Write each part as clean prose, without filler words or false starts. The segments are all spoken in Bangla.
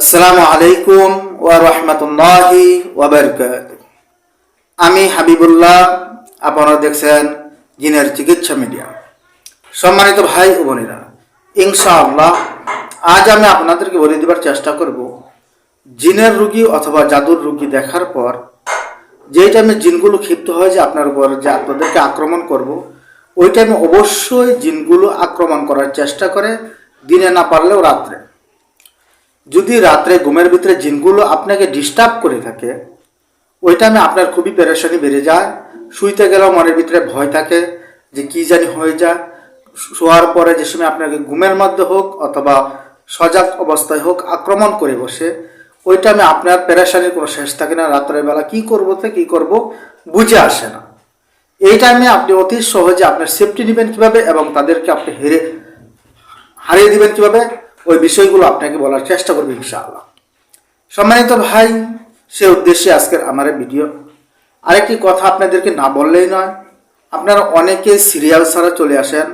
আসসালামু আলাইকুম ওয়া রাহমাতুল্লাহি ওয়া বারাকাতুহু। আমি হাবিবুল্লাহ, আপনারা দেখছেন জিনের চিকিৎসা মিডিয়া। সম্মানিত ভাই ও বোনেরা, ইনশাআল্লাহ আজ আমি আপনাদেরকে বলে দেবার চেষ্টা করব জিনের রোগী অথবা জাদুর রোগী দেখার পর যে টাইমে জিনগুলো ক্ষিপ্ত হয় যে আপনার উপর যে আপনাদেরকে আক্রমণ করব, ওই টাইমে অবশ্যই জিনগুলো আক্রমণ করার চেষ্টা করে, দিনে না পারলেও রাত্রে। যদি রাত্রে ঘুমের ভিতরে জিনগুলো আপনাকে ডিস্টার্ব করে থাকে, ওই টাইমে আপনার খুবই পেরেশানি বেড়ে যায়। শুইতে গেলেও মনের ভিতরে ভয় থাকে যে কি জানি হয়ে যায়। শোয়ার পরে যে সময় আপনাকে ঘুমের মধ্যে হোক অথবা সজাগ অবস্থায় হোক আক্রমণ করে বসে, ওই টাইমে আপনার পেরেশানির কোনো শেষ থাকে না। রাত্রের বেলা কী করব বুঝে আসে না। এই টাইমে আপনি অতি সহজে আপনার সেফটি নেবেন কীভাবে এবং তাদেরকে আপনি হারিয়ে দিবেন কীভাবে, ওই বিষয়গুলো আপনাকে বলার চেষ্টা করবে ইনশাআল্লাহ। সম্মানিত ভাই, সে উদ্দেশ্যে আজকের আমার ভিডিও। আরেকটি কথা আপনাদেরকে না বললেই নয়, আপনারা অনেকে সিরিয়াল ছাড়া চলে আসেন।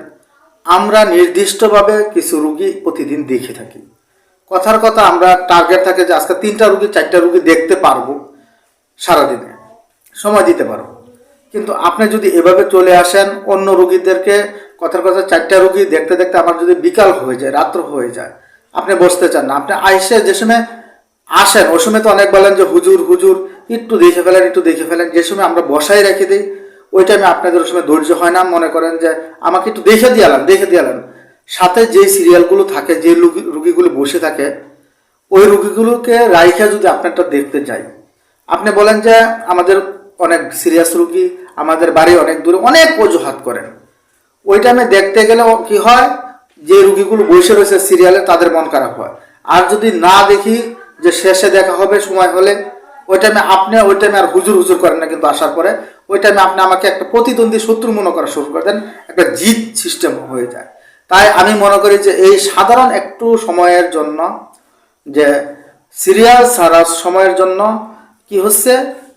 আমরা নির্দিষ্টভাবে কিছু রুগী প্রতিদিন দেখে থাকি। কথার কথা, আমরা টার্গেট থাকে যে আজকে 3টা রুগী 4টা রুগী দেখতে পারবো, সারাদিনে সময় দিতে পারবো। কিন্তু আপনি যদি এভাবে চলে আসেন অন্য রুগীদেরকে, কথার কথা 4টা রুগী দেখতে দেখতে আমার যদি বিকাল হয়ে যায়, রাত্র হয়ে যায়, আপনি বসতে চান না। আপনি আইসে যে সময় আসেন ওই সময় তো অনেক বলেন যে হুজুর হুজুর একটু দেখে ফেলেন। যে সময় আমরা বসাই রেখে দিই, ওই টাইমে আপনাদের ওই সময় ধৈর্য হয় না, মনে করেন যে আমাকে একটু দেখে দিয়ালেন। সাথে যে সিরিয়ালগুলো থাকে, যে রুগীগুলো বসে থাকে, ওই রুগীগুলোকে রাইখা যদি আপনারটা দেখতে যাই, আপনি বলেন যে আমাদের অনেক সিরিয়াস রুগী, আমাদের বাড়ি অনেক দূরে, অনেক অজুহাত করেন। ওই টাইমে দেখতে গেলে কি হয়, যে রুগীগুলো বসে রয়েছে সিরিয়ালে তাদের মন খারাপ হয়। আর যদি না দেখি যে শেষে দেখা হবে সময় হলে, ওই টাইমে আর হুজুর করেন না, কিন্তু আসার পরে ওই টাইমে আপনি আমাকে একটা প্রতিদ্বন্দ্বী শত্রু মনে করা শুরু করে দেন, একটা জিত সিস্টেম হয়ে যায়। তাই আমি মনে করি যে এই সাধারণ একটু সময়ের জন্য, যে সিরিয়াল ছাড়ার সময়ের জন্য কি হচ্ছে,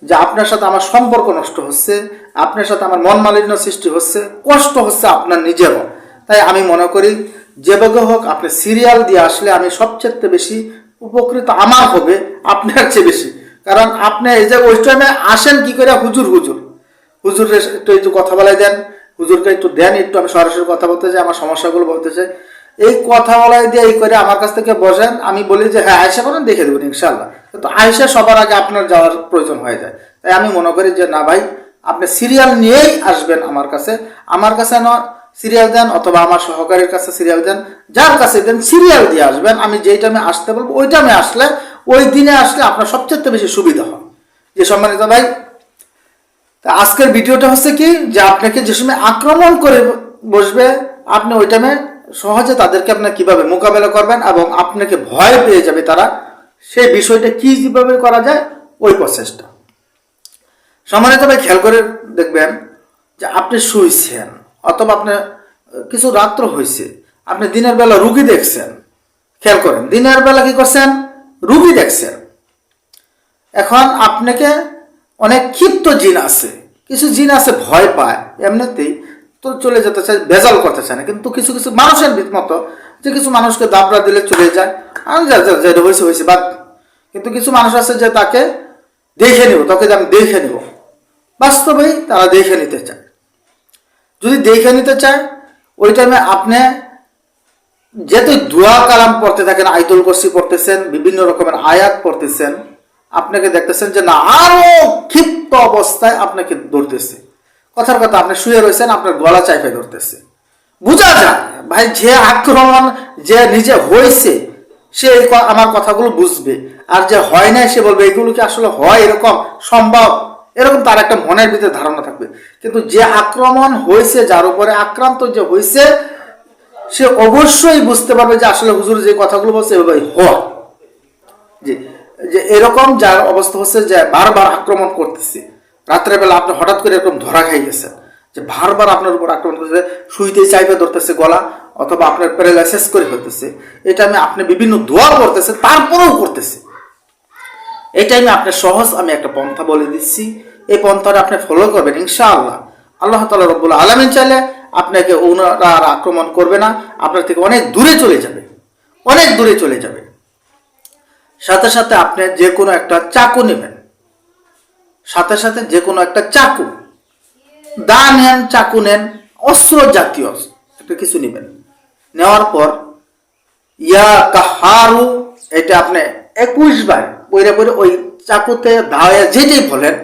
যে আপনার সাথে আমার সম্পর্ক নষ্ট হচ্ছে, আপনার সাথে আমার মন মালিন্য সৃষ্টি হচ্ছে, কষ্ট হচ্ছে আপনার নিজেরও। তাই আমি মনে করি যেভাবে হোক আপনি সিরিয়াল দিয়ে আসলে আমি সবচেয়ে বেশি উপকৃত আমার হবে আপনার চেয়ে বেশি। কারণ আপনি এই যে ওই টাইমে আসেন কি করে, হুজুরের একটু কথা বলাই দেন, হুজুরকে একটু দেন, একটু আমি সরাসরি কথা বলতে চাই, আমার সমস্যাগুলো বলতে চাই, এই কথা বলাই দিয়ে এই করে আমার কাছ থেকে বসেন। আমি বলি যে হ্যাঁ আয়সা করেন, দেখে দেবেন ইনশাল্লাহ। কিন্তু আয়সা সবার আগে আপনার যাওয়ার প্রয়োজন হয়ে যায়। তাই আমি মনে করি যে না ভাই, আপনি সিরিয়াল নিয়েই আসবেন আমার কাছে না সিরিয়াল দেন, অথবা আমার সহকারীর কাছে সিরিয়াল দেন, যার কাছে দেন সিরিয়াল দিয়ে আসবেন। আমি যেই টাইমে আসতে বলবো ওই টাইমে আসলে, ওই দিনে আসলে আপনার সবচেয়ে বেশি সুবিধা হয়। যে সম্মানিত ভাই, তা আজকের ভিডিওটা হচ্ছে কি, যে আপনাকে যে সময় আক্রমণ করে বসবে, আপনি ওই টাইমে সহজে তাদেরকে আপনার কিভাবে মোকাবেলা করবেন এবং আপনাকে ভয় পেয়ে যাবে তারা, সেই বিষয়টা কিভাবে করা যায় ওই প্রসেসটা। সম্মানিত ভাই, খেয়াল করে দেখবেন যে আপনি শুইছেন অথবা আপনার কিছু রাত্র হয়েছে, আপনি দিনের বেলা রুগী দেখছেন। খেয়াল করেন, দিনের বেলা কি করছেন, রুগী দেখছেন। এখন আপনাকে অনেক ক্ষিপ্ত জিন আছে, কিছু জিন আছে ভয় পায়, এমনিতেই তো চলে যেতে চায়, ভেজাল করতে চায় না। কিন্তু কিছু মানুষের মতো, যে কিছু মানুষকে দাবড়া দিলে চলে যায়, আর যেটা হয়েছে বাদ। কিন্তু কিছু মানুষ আছে যে তাকে দেখে নিব, তোকে আমি দেখে নিব। বাস্তবেই তারা দেখে নিতে চায়। যদি দেখে নিতে চায়, ওই টাইমে আপনি যেহেতু দোয়া কালাম পড়তে থাকেন, আয়াতুল কুরসি পড়তেছেন, বিভিন্ন রকমের আয়াত পড়তেছেন, আপনাকে দেখতেছেন যে না, আরো ক্ষিপ্ত অবস্থায় আপনাকে ধরতেছে। কথার কথা, আপনি শুয়ে রয়েছেন, আপনার গলা চাইপে ধরতেছে। বোঝা যায় ভাই, যে আক্রমণ যে নিজে হয়েছে সে আমার কথাগুলো বুঝবে, আর যে হয় না সে বলবে এগুলো কি আসলে হয়, এরকম সম্ভব, এরকম তার একটা মনের ভিতরে ধারণা থাকবে। কিন্তু যে আক্রমণ হয়েছে, যার উপরে আক্রান্ত যে হয়েছে, সে অবশ্যই বুঝতে পারবে যে আসলে হুজুর যে কথাগুলো বলছে এভাবে হয়। যে এরকম যার অবস্থা হচ্ছে যে বারবার আক্রমণ করতেছে, রাত্রেবেলা আপনি হঠাৎ করে এরকম ধরা খাই গেছেন, যে বারবার আপনার উপর আক্রমণ করতেছে, শুইতে চাইপে ধরতেছে গলা, অথবা আপনার প্যারালাইসিস করে ফেলতেছে। এই টাইমে আপনি বিভিন্ন দোয়া করতেছে, তারপরেও করতেছে। এই টাইমে আপনার সহজ আমি একটা পন্থা বলে দিচ্ছি, এই পন্থাটা আপনি ফলো করবেন ইনশাআল্লাহ। আল্লাহ তাআলা রব্বুল আলামিন চাইলে আপনাকে ওনারা আর আক্রমণ করবে না, আপনার থেকে অনেক দূরে চলে যাবে। সাথে সাথে আপনি যে কোনো একটা চাকু নেবেন, সাথে সাথে যে কোনো একটা চাকু, দা নেন, চাকু নেন, অস্ত্র জাতীয় একটা কিছু নেবেন। নেওয়ার পর ইয়া কাহারু এটা আপনি 21 বার পরে পরে ওই চাকুতে ধাওয়া যেটাই বলেন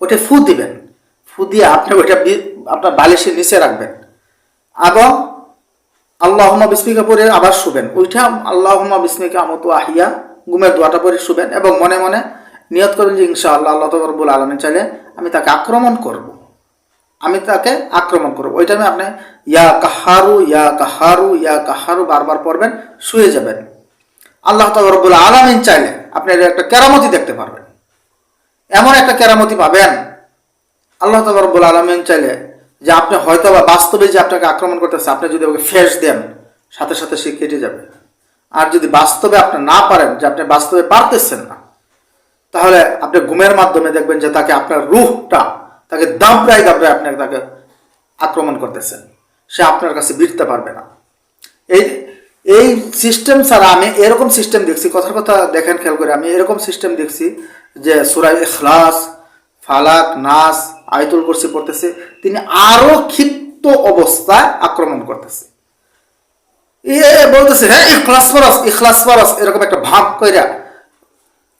ওটা ফু দিবেন। ফু দিয়ে আপনি ওইটা আপনার বালিশের নিচে রাখবেন এবং আল্লাহুম্মা বিসমিকা পরে আবার শুবেন। ওইটা আল্লাহুম্মা বিসমিকা আমতু আহিয়া ঘুমের দোয়াটা পরে শুবেন এবং মনে মনে নিয়ত করবেন যে ইনশাআল্লাহ আল্লাহ রব্বুল আলামিন চাইলে আমি তাকে আক্রমণ করব, ওই টাইমে আপনি ইয়া কাহারু ইয়া কাহারু ইয়া কাহারু বারবার পড়বেন, শুয়ে যাবেন। আল্লাহ রব্বুল আলামিন চাইলে আপনি একটা কেরামতি দেখতে পারবেন, এমন একটা কেরামতি পাবেন। আল্লাহ রব্বুল আলামিন চাইলে যে আপনি হয়তো বা বাস্তবে যে আপনাকে আক্রমণ করতেছে, আপনি যদি ওকে ফেস দেন সাথে সাথে সে কেটে যাবে। আর যদি বাস্তবে আপনি না পারেন, যে আপনি বাস্তবে পারতেছেন না, তাহলে আপনি ঘুমের মাধ্যমে দেখবেন যে তাকে আপনার রূহটা তাকে দাবড়ায় আপনাকে তাকে আক্রমণ করতেছেন, সে আপনার কাছে বিরতে পারবে না। এই সিস্টেম ছাড়া আমি এরকম সিস্টেম দেখছি, কথার কথা দেখেন খেয়াল করে, আমি এরকম সিস্টেম দেখছি যে সূরা ইখলাস, ফালাক, নাস, আয়াতুল কুরসি পড়তেছে, তিনি আরো ক্ষিপ্ত অবস্থায় আক্রমণ করতেছে। বলতেছে হ্যাঁ ইখলাস ফরস এরকম একটা ভাব কইরা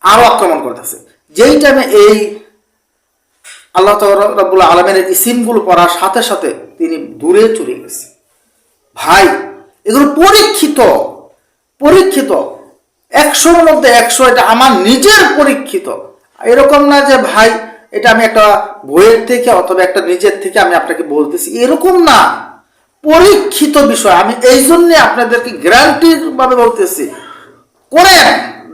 আরো আক্রমণ করতেছে। যেই টাইমে এই আল্লাহ রাব্বুল আলামিনের ইসিমগুলো পড়ার সাথে সাথে তিনি দূরে চলে গেছে। ভাই এগুলো পরীক্ষিত 100-র মধ্যে 100, এটা আমার নিজের পরীক্ষিত। এরকম না যে ভাই এটা আমি একটা বইয়ের থেকে অথবা একটা নিজের থেকে আমি আপনাকে বলতেছি, এরকম না, পরীক্ষিত বিষয়। আমি এই জন্য আপনাদেরকে গ্যারান্টির ভাবে বলতেছি, করেন,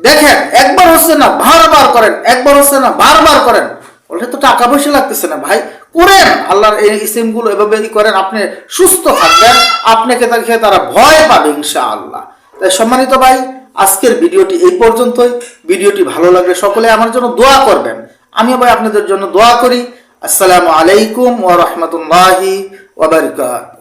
দেখেন, একবার হচ্ছে না বারবার করেন, একবার হচ্ছে না বারবার করেন। ওটা তো টাকা পয়সা লাগতেছে না ভাই, করেন। আল্লাহর এই ইসিমগুলো এভাবে করেন, আপনি সুস্থ থাকবেন, আপনাকে দেখে তারা ভয় পাবে ইনশাআল্লাহ। তাই সম্মানিত ভাই, আজকের ভিডিওটি এই পর্যন্তই। ভিডিওটি ভালো লাগলে সকলে আমার জন্য দোয়া করবেন, আমিও ভাই আপনাদের জন্য দোয়া করি। আসসালামু আলাইকুম ওয়া রাহমাতুল্লাহি ওয়া বারাকাতুহু।